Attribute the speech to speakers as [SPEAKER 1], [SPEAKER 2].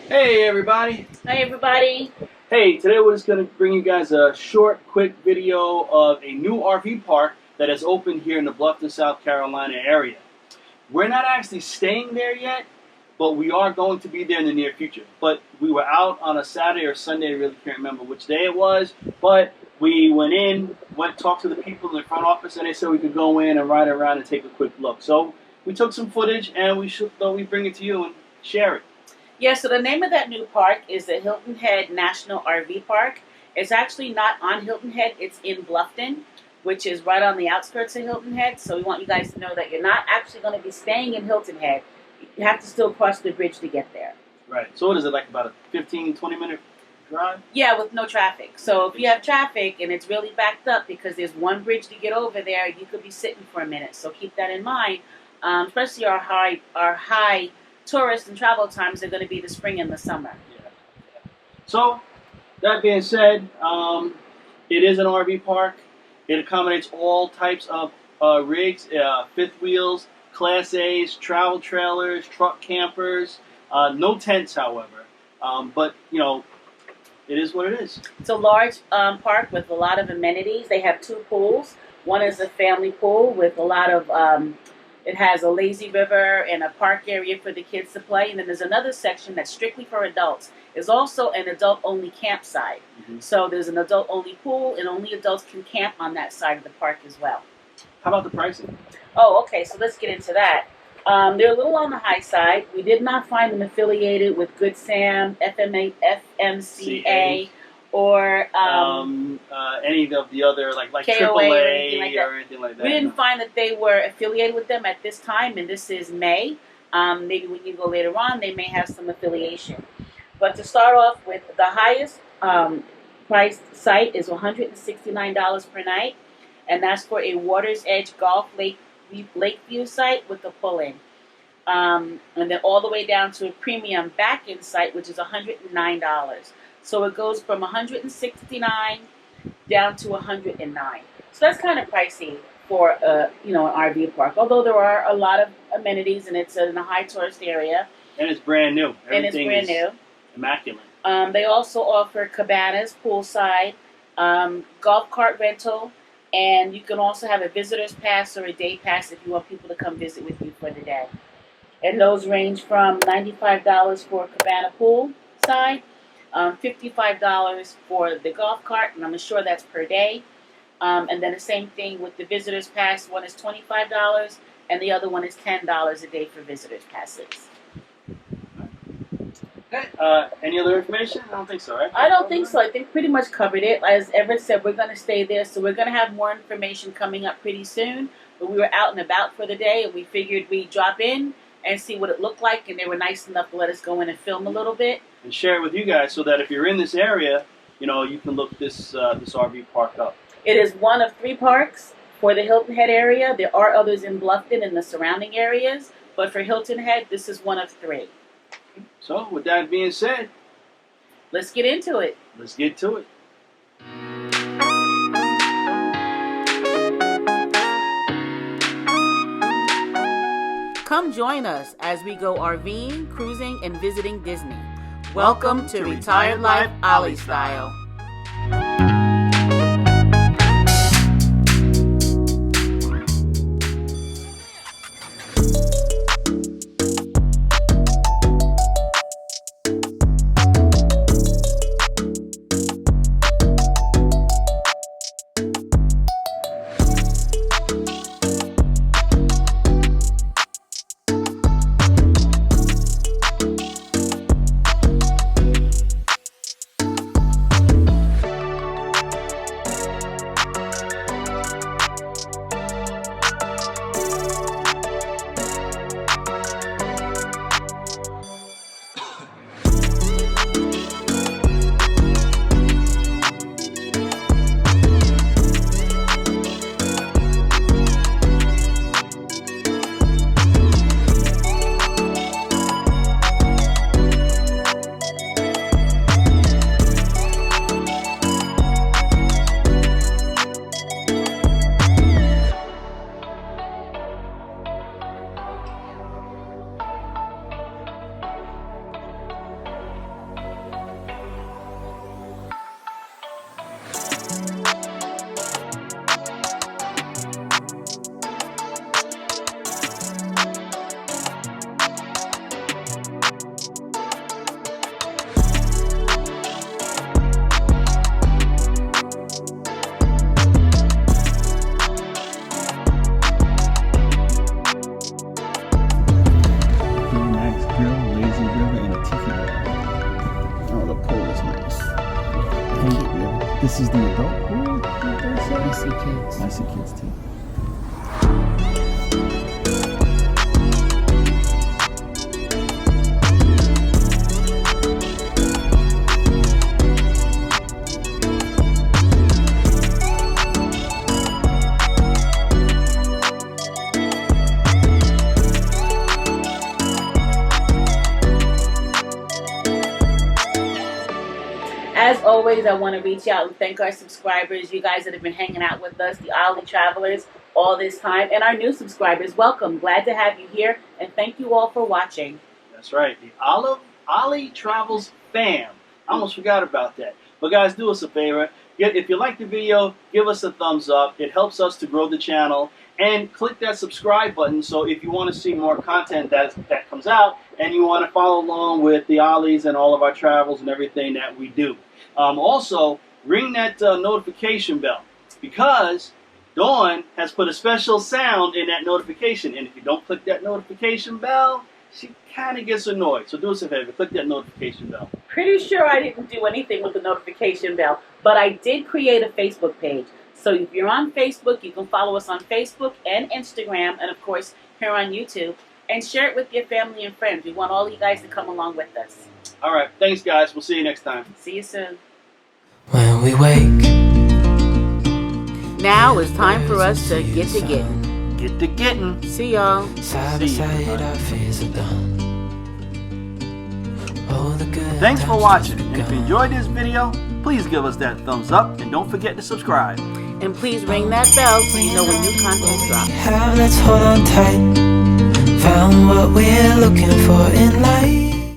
[SPEAKER 1] Hey everybody!
[SPEAKER 2] Hi everybody!
[SPEAKER 1] Hey, today we're just going to bring you guys a short, quick video of a new RV park that has opened here in the Bluffton, South Carolina area. We're not actually staying there yet, but we are going to be there in the near future. But we were out on a Saturday or Sunday, I really can't remember which day it was, but we talked to the people in the front office, and they said we could go in and ride around and take a quick look. So we took some footage, and we thought we'd bring it to you and share it.
[SPEAKER 2] Yeah, so the name of that new park is the Hilton Head National RV Park. It's actually not on Hilton Head, it's in Bluffton, which is right on the outskirts of Hilton Head. So we want you guys to know that you're not actually going to be staying in Hilton Head. You have to still cross the bridge to get there.
[SPEAKER 1] Right. So what is it, like about a 15, 20-minute drive?
[SPEAKER 2] Yeah, with no traffic. So if you have traffic and it's really backed up because there's one bridge to get over there, you could be sitting for a minute. So keep that in mind, especially our high tourist and travel times are going to be the spring and the summer.
[SPEAKER 1] Yeah. So, that being said, it is an RV park. It accommodates all types of rigs, fifth wheels, Class A's, travel trailers, truck campers. No tents, however. But, you know, it is what it is.
[SPEAKER 2] It's a large park with a lot of amenities. They have two pools. One is a family pool with a lot of it has a lazy river and a park area for the kids to play. And then there's another section that's strictly for adults. There's also an adult-only campsite. Mm-hmm. So there's an adult-only pool, and only adults can camp on that side of the park as well.
[SPEAKER 1] How about the pricing?
[SPEAKER 2] Oh, okay. So let's get into that. They're a little on the high side. We did not find them affiliated with Good Sam, FMCA, or
[SPEAKER 1] any of the other like
[SPEAKER 2] KOA
[SPEAKER 1] AAA or anything like that.
[SPEAKER 2] We didn't find that they were affiliated with them at this time, and this is May. Maybe when you go later on, they may have some affiliation. But to start off with, the highest priced site is $169 per night, and that's for a Water's Edge Golf Lakeview site with a pull-in. And then all the way down to a premium back-in site, which is $109. So it goes from $169 down to $109. So that's kind of pricey for an RV park. Although there are a lot of amenities, and it's in a high tourist area.
[SPEAKER 1] And it's brand new.
[SPEAKER 2] Everything is
[SPEAKER 1] immaculate.
[SPEAKER 2] They also offer cabanas, poolside, golf cart rental, and you can also have a visitor's pass or a day pass if you want people to come visit with you for the day. And those range from $95 for a cabana pool side, $55 for the golf cart, and I'm sure that's per day. And then the same thing with the visitor's pass. One is $25, and the other one is $10 a day for visitor's passes.
[SPEAKER 1] Okay. Any other information? I don't think so, right?
[SPEAKER 2] I don't think so. I think pretty much covered it. As Everett said, we're going to stay there, so we're going to have more information coming up pretty soon. But we were out and about for the day, and we figured we'd drop in and see what it looked like, and they were nice enough to let us go in and film a little bit.
[SPEAKER 1] And share it with you guys so that if you're in this area, you can look this RV park up.
[SPEAKER 2] It is one of 3 parks for the Hilton Head area. There are others in Bluffton and the surrounding areas, but for Hilton Head, this is one of 3.
[SPEAKER 1] So, with that being said,
[SPEAKER 2] let's get into it.
[SPEAKER 1] Let's get to it.
[SPEAKER 2] Come join us as we go RVing, cruising, and visiting Disney. Welcome to Retired Life Ollie Style.
[SPEAKER 1] This is the adult pool?
[SPEAKER 2] I see kids.
[SPEAKER 1] I see kids too.
[SPEAKER 2] As always, I want to reach out and thank our subscribers, you guys that have been hanging out with us, the Ollie Travelers, all this time, and our new subscribers. Welcome. Glad to have you here, and thank you all for watching.
[SPEAKER 1] That's right. The Ollie Travels fam. I almost forgot about that. But guys, do us a favor. If you like the video, give us a thumbs up. It helps us to grow the channel. And click that subscribe button so if you want to see more content that comes out and you want to follow along with the Ollies and all of our travels and everything that we do. Also, ring that notification bell because Dawn has put a special sound in that notification. And if you don't click that notification bell, she kind of gets annoyed. So do us a favor, click that notification bell.
[SPEAKER 2] Pretty sure I didn't do anything with the notification bell, but I did create a Facebook page. So if you're on Facebook, you can follow us on Facebook and Instagram, and of course here on YouTube, and share it with your family and friends. We want all you guys to come along with us.
[SPEAKER 1] All right, thanks guys. We'll see you next time.
[SPEAKER 2] See you soon.
[SPEAKER 3] When we wake,
[SPEAKER 2] now it's time for us to get to getting.
[SPEAKER 1] Get to getting.
[SPEAKER 2] See y'all.
[SPEAKER 3] side by side our fears are done. Oh, the good
[SPEAKER 1] Thanks for
[SPEAKER 3] times
[SPEAKER 1] watching.
[SPEAKER 3] have
[SPEAKER 1] And if you
[SPEAKER 3] begun.
[SPEAKER 1] enjoyed this video, please give us that thumbs up and don't forget to subscribe.
[SPEAKER 2] And please ring that bell so you know when new content drops.
[SPEAKER 3] Let's hold on tight. Found what we're looking for in life.